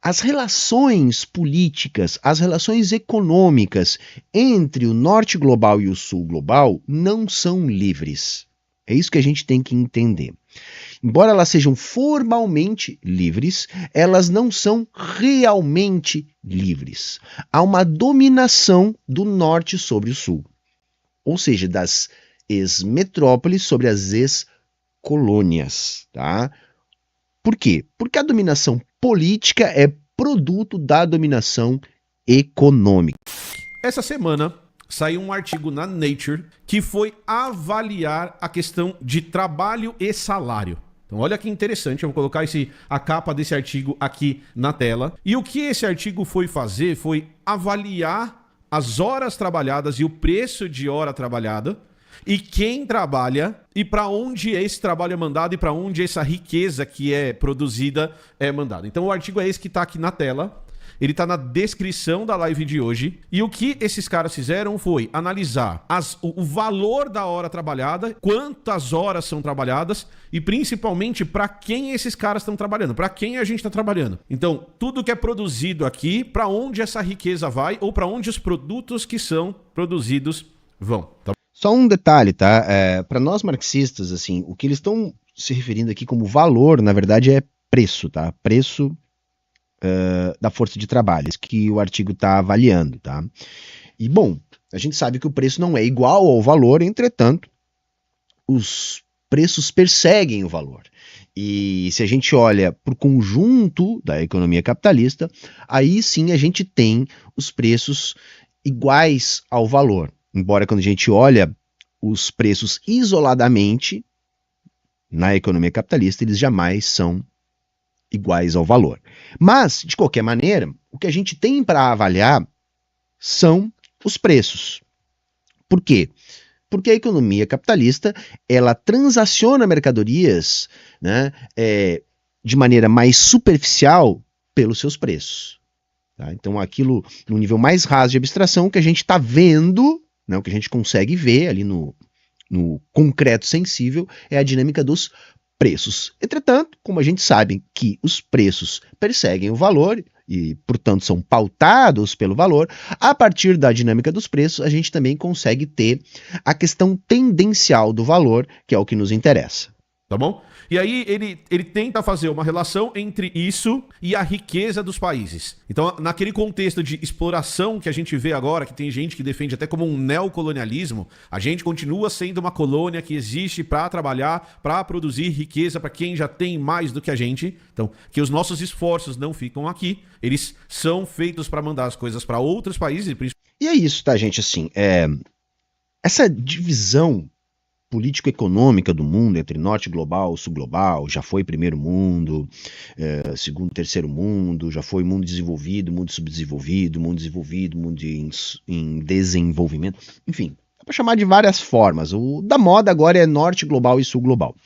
as relações políticas, as relações econômicas entre o norte global e o sul global não são livres. É isso que a gente tem que entender. Embora elas sejam formalmente livres, elas não são realmente livres. Há uma dominação do norte sobre o sul, ou seja, das ex-metrópoles sobre as ex-colônias, tá? Por quê? Porque a dominação política é produto da dominação econômica. Essa semana saiu um artigo na Nature que foi avaliar a questão de trabalho e salário. Então olha que interessante, eu vou colocar a capa desse artigo aqui na tela. E o que esse artigo foi fazer foi avaliar as horas trabalhadas e o preço de hora trabalhada e quem trabalha e para onde esse trabalho é mandado e para onde essa riqueza que é produzida é mandada. Então o artigo é esse que está aqui na tela. Ele está na descrição da live de hoje. E o que esses caras fizeram foi analisar o valor da hora trabalhada, quantas horas são trabalhadas e principalmente para quem esses caras estão trabalhando, para quem a gente está trabalhando. Então, tudo que é produzido aqui, para onde essa riqueza vai ou para onde os produtos que são produzidos vão. Tá? Só um detalhe, tá? Para nós marxistas, assim, o que eles estão se referindo aqui como valor, na verdade, é preço, tá? Preço da força de trabalho, que o artigo está avaliando, tá? E, bom, a gente sabe que o preço não é igual ao valor, entretanto, os preços perseguem o valor. E se a gente olha para o conjunto da economia capitalista, aí sim a gente tem os preços iguais ao valor. Embora quando a gente olha os preços isoladamente na economia capitalista, eles jamais são iguais ao valor. Mas, de qualquer maneira, o que a gente tem para avaliar são os preços. Por quê? Porque a economia capitalista, ela transaciona mercadorias, né, de maneira mais superficial pelos seus preços. Tá? Então, aquilo no nível mais raso de abstração que a gente está vendo, né, o que a gente consegue ver ali no concreto sensível, é a dinâmica dos preços. Entretanto, como a gente sabe que os preços perseguem o valor e, portanto, são pautados pelo valor, a partir da dinâmica dos preços, a gente também consegue ter a questão tendencial do valor, que é o que nos interessa. Tá bom? E aí ele tenta fazer uma relação entre isso e a riqueza dos países. Então, naquele contexto de exploração que a gente vê agora, que tem gente que defende até como um neocolonialismo, a gente continua sendo uma colônia que existe para trabalhar, para produzir riqueza para quem já tem mais do que a gente. Então, que os nossos esforços não ficam aqui, eles são feitos para mandar as coisas para outros países. E é isso, tá, gente? Assim, essa divisão político-econômica do mundo entre norte global, sul global, já foi primeiro mundo, segundo, terceiro mundo, já foi mundo desenvolvido, mundo subdesenvolvido, mundo desenvolvido, mundo em desenvolvimento, enfim, dá para chamar de várias formas. O da moda agora é norte global e sul global.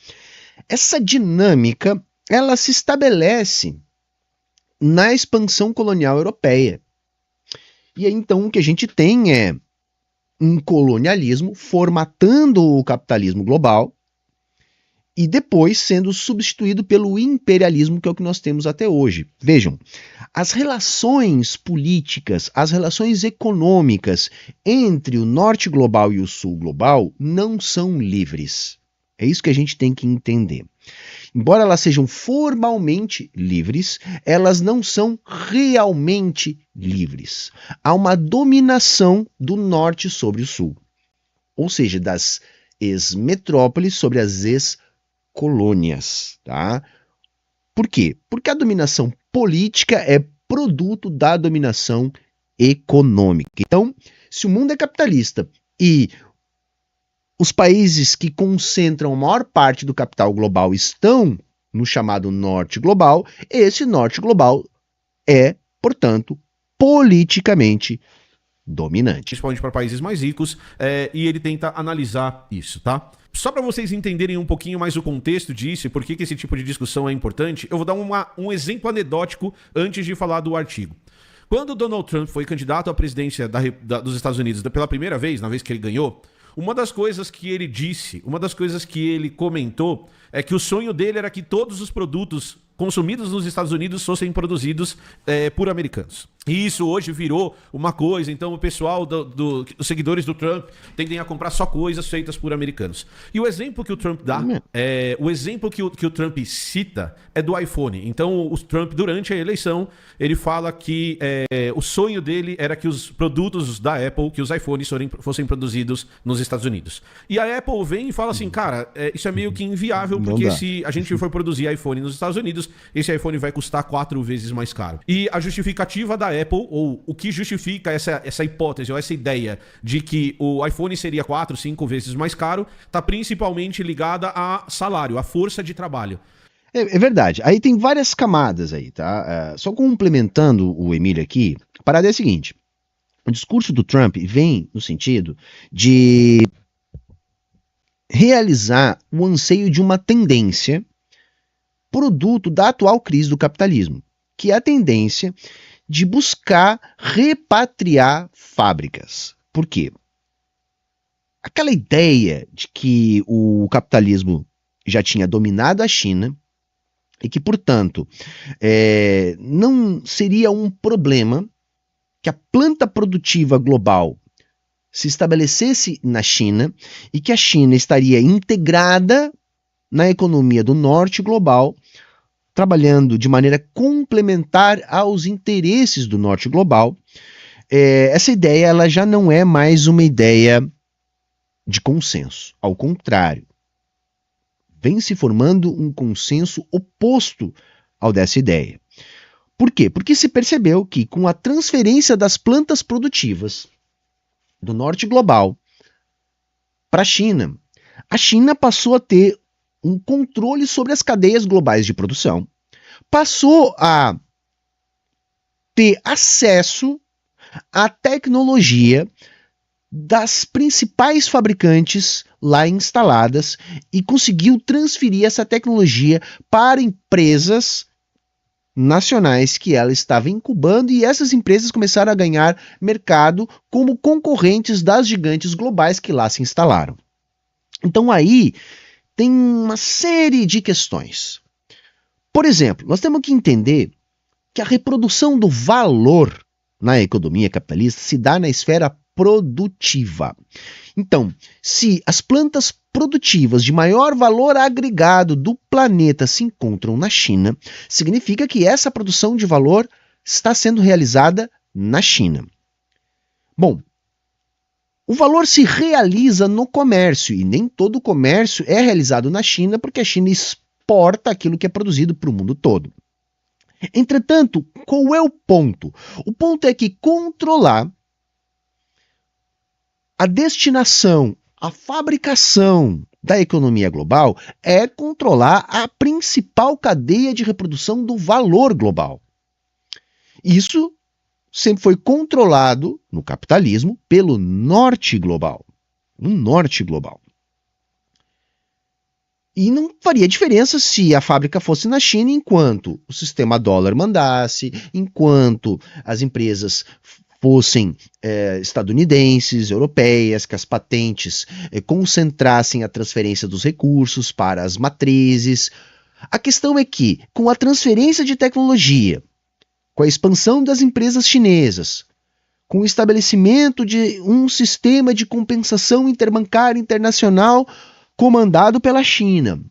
Essa dinâmica, ela se estabelece na expansão colonial europeia. E aí, então, o que a gente tem é um colonialismo formatando o capitalismo global e depois sendo substituído pelo imperialismo, que é o que nós temos até hoje. Vejam, as relações políticas, as relações econômicas entre o norte global e o sul global não são livres. É isso que a gente tem que entender. Embora elas sejam formalmente livres, elas não são realmente livres. Há uma dominação do norte sobre o sul, ou seja, das ex-metrópoles sobre as ex-colônias. Tá? Por quê? Porque a dominação política é produto da dominação econômica. Então, se o mundo é capitalista e os países que concentram a maior parte do capital global estão no chamado norte global, esse norte global é, portanto, politicamente dominante. Principalmente para países mais ricos, e ele tenta analisar isso, tá? Só para vocês entenderem um pouquinho mais o contexto disso e por que esse tipo de discussão é importante, eu vou dar um exemplo anedótico antes de falar do artigo. Quando Donald Trump foi candidato à presidência dos Estados Unidos pela primeira vez, na vez que ele ganhou, uma das coisas que ele disse, uma das coisas que ele comentou é que o sonho dele era que todos os produtos consumidos nos Estados Unidos fossem produzidos por americanos. E isso hoje virou uma coisa, então o pessoal, os seguidores do Trump tendem a comprar só coisas feitas por americanos. E o exemplo que o Trump dá, o exemplo que o Trump cita é do iPhone. Então o Trump, durante a eleição, ele fala que o sonho dele era que os produtos da Apple, que os iPhones fossem produzidos nos Estados Unidos. E a Apple vem e fala assim, cara, isso é meio que inviável, porque se a gente for produzir iPhone nos Estados Unidos, esse iPhone vai custar 4 vezes mais caro. E a justificativa da Apple, ou o que justifica essa hipótese, ou essa ideia de que o iPhone seria 4, 5 vezes mais caro, está principalmente ligada a salário, a força de trabalho. É verdade. Aí tem várias camadas aí, tá? Só complementando o Emílio aqui, a parada é a seguinte. O discurso do Trump vem no sentido de realizar o anseio de uma tendência produto da atual crise do capitalismo, que é a tendência de buscar repatriar fábricas. Por quê? Aquela ideia de que o capitalismo já tinha dominado a China e que, portanto, não seria um problema que a planta produtiva global se estabelecesse na China e que a China estaria integrada na economia do norte global, trabalhando de maneira complementar aos interesses do norte global. Essa ideia ela já não é mais uma ideia de consenso. Ao contrário, vem se formando um consenso oposto ao dessa ideia. Por quê? Porque se percebeu que com a transferência das plantas produtivas do norte global para a China passou a ter um controle sobre as cadeias globais de produção, passou a ter acesso à tecnologia das principais fabricantes lá instaladas e conseguiu transferir essa tecnologia para empresas nacionais que ela estava incubando, e essas empresas começaram a ganhar mercado como concorrentes das gigantes globais que lá se instalaram. Então aí tem uma série de questões. Por exemplo, nós temos que entender que a reprodução do valor na economia capitalista se dá na esfera produtiva. Então, se as plantas produtivas de maior valor agregado do planeta se encontram na China, significa que essa produção de valor está sendo realizada na China. Bom, o valor se realiza no comércio, e nem todo o comércio é realizado na China, porque a China exporta aquilo que é produzido para o mundo todo. Entretanto, qual é o ponto? O ponto é que controlar a destinação, a fabricação da economia global é controlar a principal cadeia de reprodução do valor global. Isso sempre foi controlado no capitalismo pelo norte global. No norte global. E não faria diferença se a fábrica fosse na China, enquanto o sistema dólar mandasse, enquanto as empresas fossem estadunidenses, europeias, que as patentes concentrassem a transferência dos recursos para as matrizes. A questão é que, com a transferência de tecnologia, com a expansão das empresas chinesas, com o estabelecimento de um sistema de compensação interbancária internacional comandado pela China,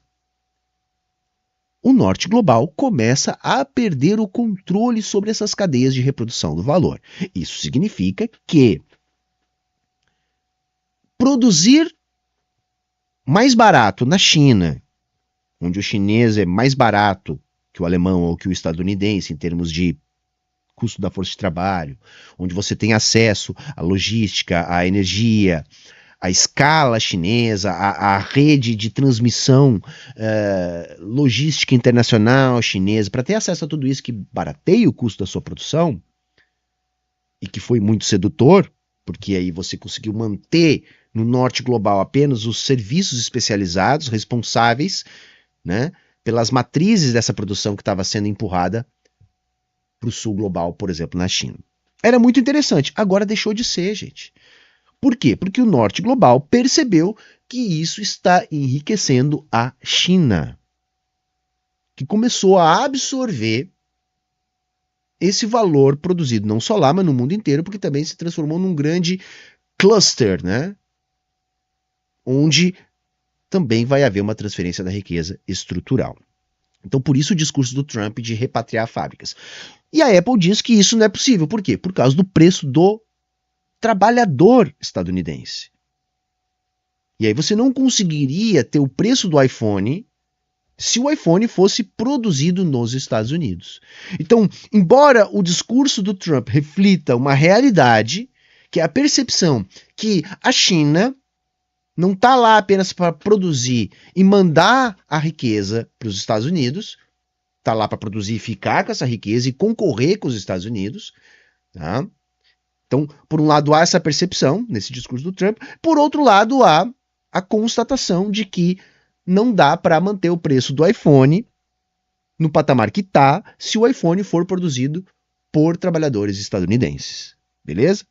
o norte global começa a perder o controle sobre essas cadeias de reprodução do valor. Isso significa que produzir mais barato na China, onde o chinês é mais barato que o alemão ou que o estadunidense em termos de custo da força de trabalho, onde você tem acesso à logística, à energia, à escala chinesa, à rede de transmissão logística internacional chinesa, para ter acesso a tudo isso que barateia o custo da sua produção, e que foi muito sedutor, porque aí você conseguiu manter no norte global apenas os serviços especializados responsáveis, né, pelas matrizes dessa produção que estava sendo empurrada para o sul global, por exemplo, na China. Era muito interessante. Agora deixou de ser, gente. Por quê? Porque o norte global percebeu que isso está enriquecendo a China. que começou a absorver esse valor produzido não só lá, mas no mundo inteiro, porque também se transformou num grande cluster, né? Onde também vai haver uma transferência da riqueza estrutural. Então, por isso o discurso do Trump de repatriar fábricas. E a Apple diz que isso não é possível. Por quê? Por causa do preço do trabalhador estadunidense. E aí você não conseguiria ter o preço do iPhone se o iPhone fosse produzido nos Estados Unidos. Então, embora o discurso do Trump reflita uma realidade, que é a percepção que a China não está lá apenas para produzir e mandar a riqueza para os Estados Unidos, está lá para produzir e ficar com essa riqueza e concorrer com os Estados Unidos. Tá? Então, por um lado, há essa percepção nesse discurso do Trump, por outro lado, há a constatação de que não dá para manter o preço do iPhone no patamar que está se o iPhone for produzido por trabalhadores estadunidenses. Beleza?